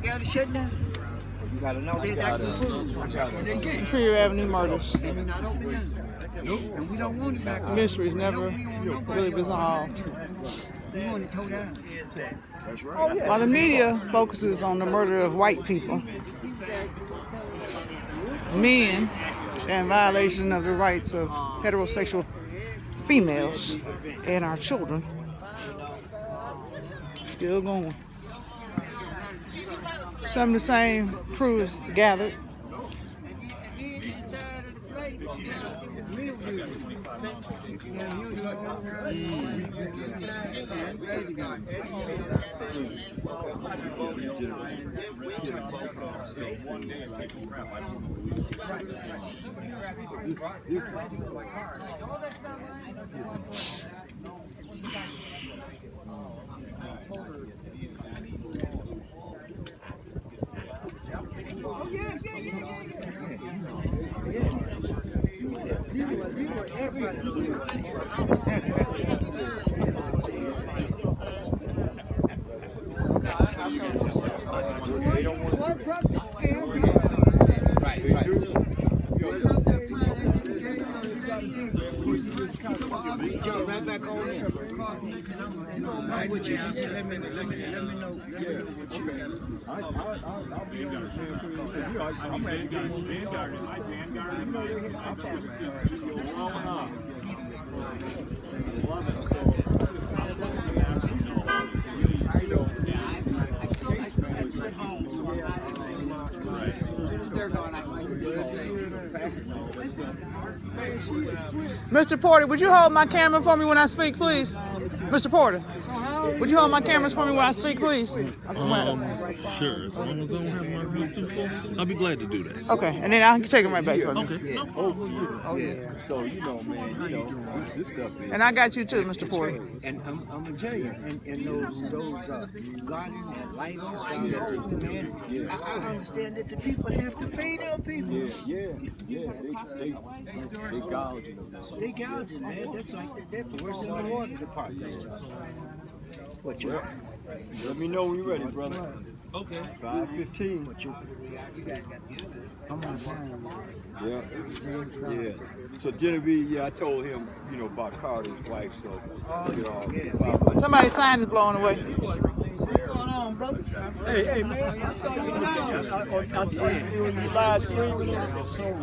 got to shut down. You gotta know. Imperial Avenue murders. Nope. And we don't want it back. Mysteries never really resolved. We want it towed down. That's right. While the media focuses on the murder of white people, men, and violation of the rights of heterosexual females and our children, still going. Some of the same crews gathered. Jump right back on in. Right with you. Let me know what you got. I'll be on the I'm ready to go. Vanguard. Mr. Porter, would you hold my camera for me when I speak, please? Mr. Porter, would you hold my cameras for me when I speak, please? Sure. As long as I don't have my hands too full, I'll be glad to do that. Okay, and then I can take them right back for me. Okay. No. Oh yeah. So man, this stuff is. And I got you too, Mr. Porter. And I'm gonna tell you, and those gardens and lighting down there, man. I understand that the people have to pay them people. Yeah. They gouging them. They gouging, man. That's like that's worse than the water department. What you? Let me know when you're ready, brother. Okay. 5:15. What you guys got? Yeah. So Genevieve, I told him, about Carter's wife. So Somebody's sign is blowing away. What's going on, brother? Hey, man. I saw you on the live stream.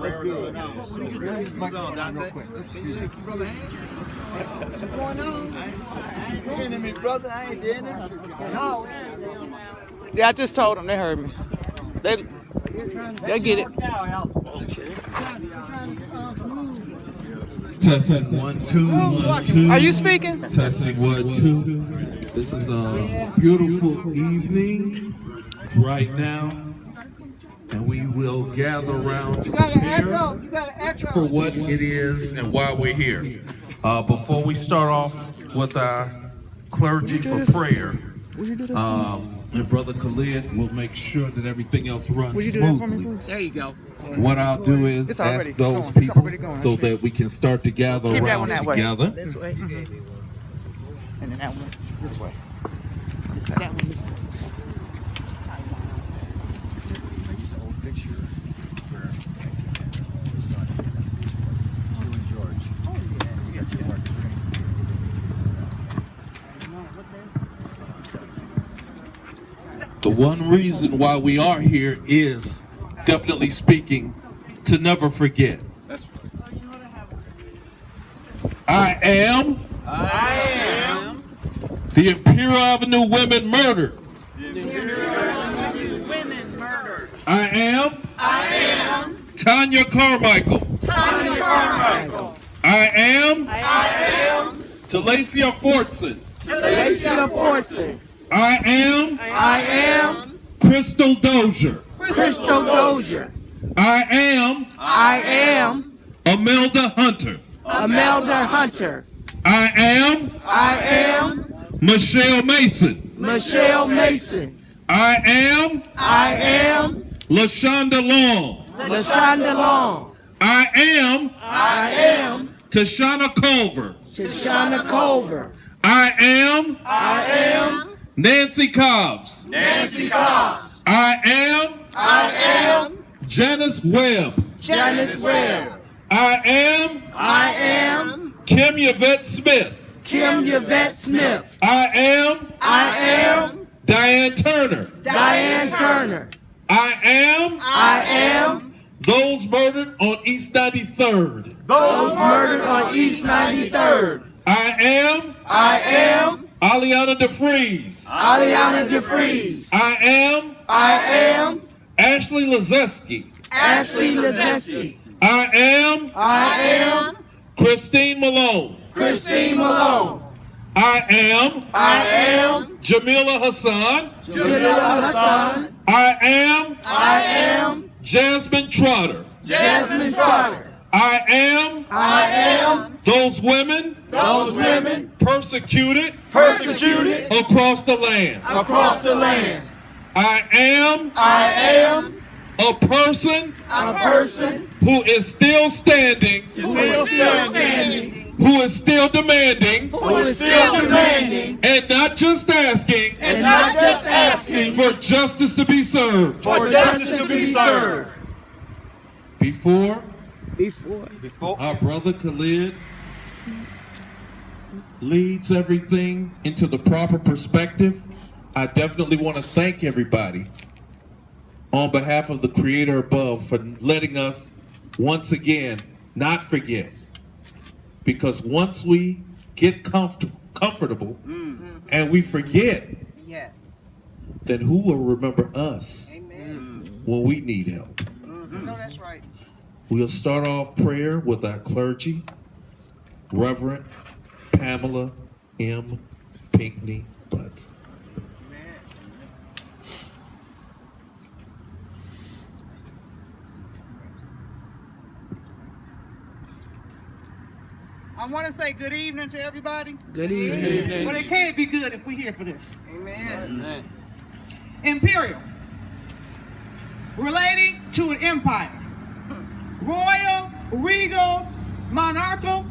That's good. Brother, what's going on? I ain't doing me, brother. I ain't doing it. Yeah, I just told them. They heard me. They'll get it. Testing 1 2 1 2. Are you speaking? Testing 1 2. This is a beautiful evening right now, and we will gather around to prepare for what it is and why we're here. Before we start off with our clergy for prayer, and Brother Khalid will make sure that everything else runs smoothly. There you go. What I'll do is ask those people so that we can start to gather around together. This way. And then that one this way. That one this way. The one reason why we are here is, definitely speaking, to never forget. I am the Imperial Avenue women murdered. I am Tanya Carmichael. I am Talacia Fortson. I am Crystal Dozier. I am Imelda Hunter. I am Michelle Mason. I am LaShonda Long. I am Tashana Culver. I am Nancy Cobbs. I am Janice Webb. Janice Webb. I am Kim Yvette Smith. Kim Yvette Smith. I am Diane Turner. Diane Turner. I am those murdered on East 93rd. Those murdered on East 93rd. I am Aliana DeFries. Aliana DeFries. I am Ashley Lazeski. Ashley Lazeski. I am Christine Malone. Christine Malone. I am Jamila Hassan. Jamila Hassan. I am Jasmine Trotter. Jasmine Trotter. I am those women persecuted across the land. Across the land. I am a person who is still standing, who is still demanding, and not just asking, for justice to be served. Before our brother Khalid leads everything into the proper perspective, I definitely want to thank everybody on behalf of the Creator above for letting us once again not forget. Because once we get comfortable and we forget, then who will remember us when we need help? No, that's right. We'll start off prayer with our clergy, Reverend Pamela M. Pinckney Butts. I want to say good evening to everybody. Good evening. But it can't be good if we're here for this. Amen. Imperial. Relating to an empire. Royal, regal, monarchical,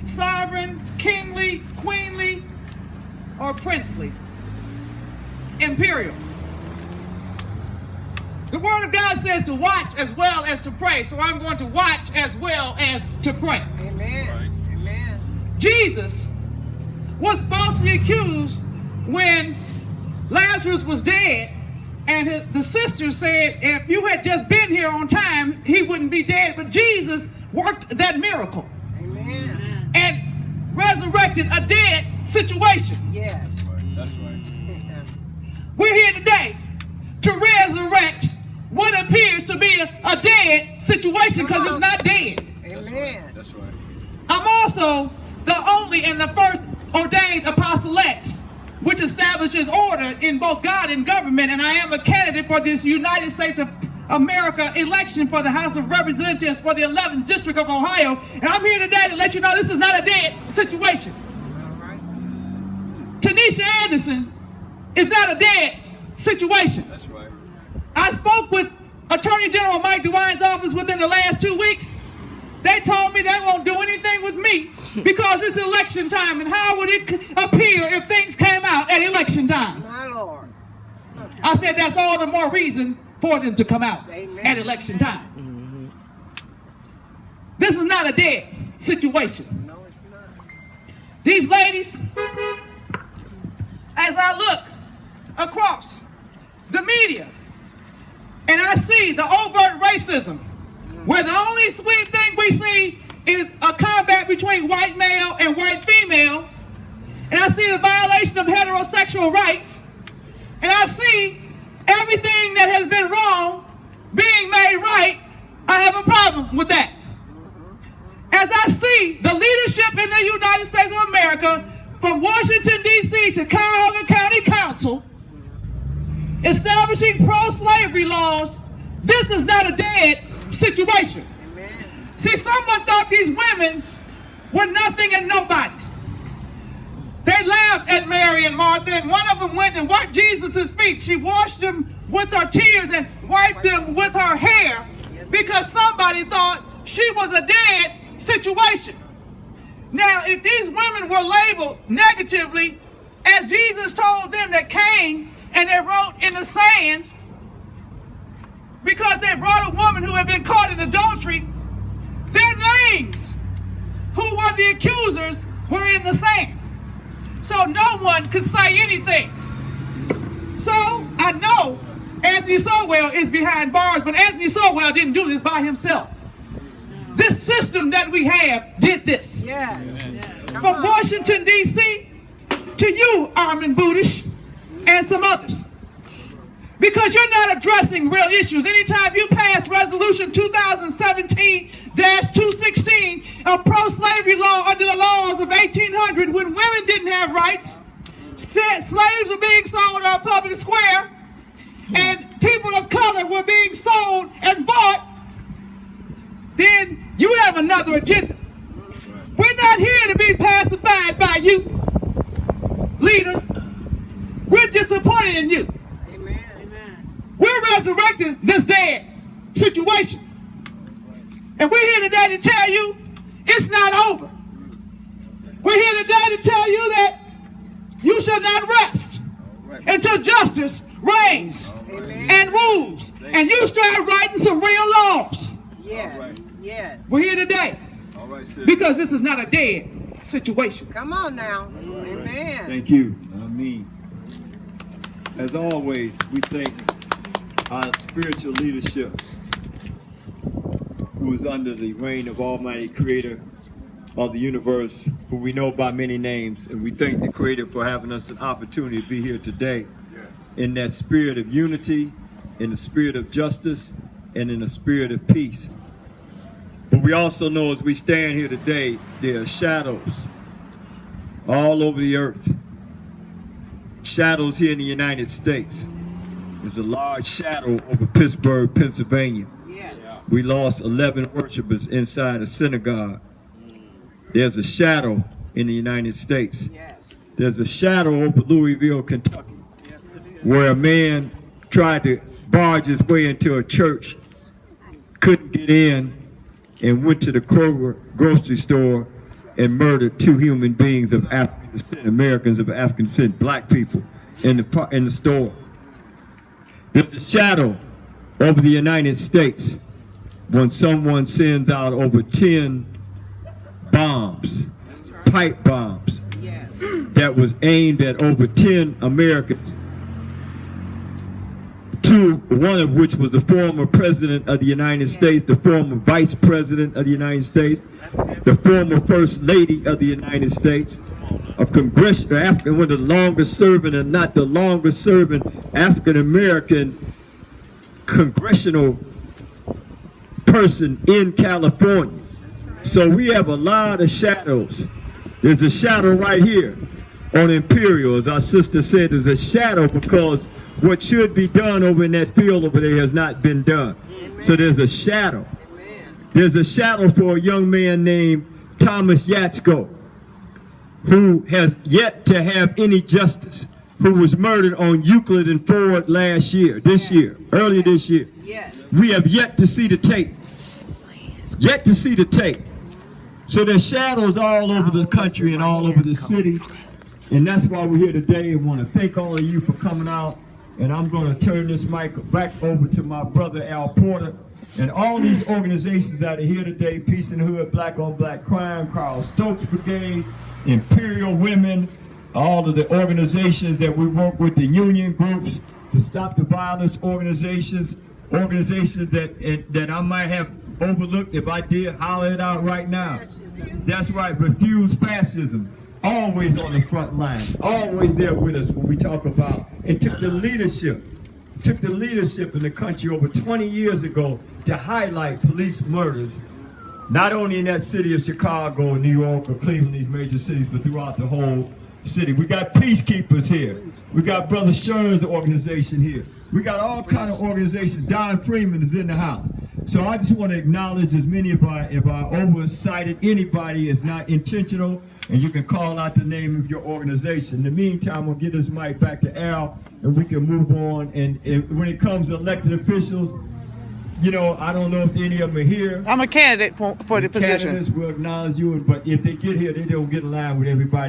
sovereign, kingly, queenly, or princely. Imperial. The Word of God says to watch as well as to pray, so I'm going to watch as well as to pray. Amen. Amen. Jesus was falsely accused when Lazarus was dead, and the sisters said if you had just been here on time, he wouldn't be dead. But Jesus worked that miracle. Amen. And resurrected a dead situation. Yes. That's right. We're here today to resurrect what appears to be a dead situation, because it's not dead. Amen. That's right. I'm also the only and the first ordained apostolate, which establishes order in both God and government, and I am a candidate for this United States of America election for the House of Representatives for the 11th District of Ohio, and I'm here today to let you know this is not a dead situation. All right. Tanisha Anderson is not a dead situation. That's right. I spoke with Attorney General Mike DeWine's office within the last 2 weeks. They told me they won't do anything with me because it's election time, and how would it appear if things came out at election time? My Lord. I said that's all the more reason for them to come out Amen. at election time. This is not a dead situation. No, it's not. These ladies, as I look across the media and I see the overt racism, where the only sweet thing we see is a combat between white male and white female, and I see the violation of heterosexual rights, and I see everything that has been wrong being made right, I have a problem with that. As I see the leadership in the United States of America, from Washington, D.C. to Cuyahoga County Council, establishing pro-slavery laws, this is not a dead situation. Amen. See, someone thought these women were nothing and nobodies. They laughed at Mary and Martha, and one of them went and wiped Jesus' feet. She washed them with her tears and wiped them with her hair because somebody thought she was a dead situation. Now, if these women were labeled negatively, as Jesus told them that came and they wrote in the sand because they brought a woman who had been caught in adultery, their names, who were the accusers, were in the sand. So no one could say anything. So I know Anthony Sorwell is behind bars, but Anthony Sorwell didn't do this by himself. This system that we have did this. Yes. From Washington, D.C. to you, Armin Budish, and some others. Because you're not addressing real issues. Anytime you pass Resolution 2017-216, a pro-slavery law under the laws of 1800, when women didn't have rights, slaves were being sold on a public square, and people of color were being sold and bought, then you have another agenda. We're not here to be pacified by you, leaders. We're disappointed in you. We're resurrecting this dead situation. And we're here today to tell you it's not over. We're here today to tell you that you shall not rest until justice reigns and rules. And you start writing some real laws. Yes. Yes. We're here today because this is not a dead situation. Come on now. Amen. Thank you. As always, we thank our spiritual leadership who is under the reign of Almighty Creator of the universe, who we know by many names, and we thank the Creator for having us an opportunity to be here today in that spirit of unity, in the spirit of justice, and in the spirit of peace. But we also know as we stand here today, there are shadows all over the earth. Shadows here in the United States. There's a large shadow over Pittsburgh, Pennsylvania. Yes. We lost 11 worshipers inside a synagogue. There's a shadow in the United States. Yes. There's a shadow over Louisville, Kentucky, where a man tried to barge his way into a church, couldn't get in, and went to the Kroger grocery store and murdered 2 human beings of African descent, Americans of African descent, black people in the store. There's a shadow over the United States when someone sends out over 10 bombs, pipe bombs, that was aimed at over 10 Americans, one of which was the former president of the United States, the former vice president of the United States, the former first lady of the United States, a congressional African, one of the longest serving and not the longest serving African American congressional person in California. So we have a lot of shadows. There's a shadow right here on Imperial. As our sister said, there's a shadow because what should be done over in that field over there has not been done. So there's a shadow. There's a shadow for a young man named Thomas Yatsko, who has yet to have any justice, who was murdered on Euclid and Ford earlier this year. We have yet to see the tape. Yet to see the tape. So there's shadows all over the country and all over the city. And that's why we're here today. I want to thank all of you for coming out. And I'm going to turn this mic back over to my brother Al Porter. And all these organizations that are here today, Peace in the Hood, Black on Black Crime, Carl Stokes Brigade, Imperial Women, all of the organizations that we work with, the union groups, to stop the violence organizations that I might have overlooked. If I did, holler it out right now. That's right, refuse fascism. Always on the front line, always there with us when we talk about, and took the leadership in the country over 20 years ago to highlight police murders, not only in that city of Chicago, New York, or Cleveland, these major cities, but throughout the whole city. We got peacekeepers here. We got Brother Sherman's organization here. We got all kind of organizations. Don Freeman is in the house. So I just want to acknowledge as many if I oversighted anybody is not intentional, and you can call out the name of your organization. In the meantime, we'll give this mic back to Al, and we can move on. And when it comes to elected officials, you know, I don't know if any of them are here. I'm a candidate for the position. Candidates will acknowledge you, but if they get here, they don't get in line with everybody.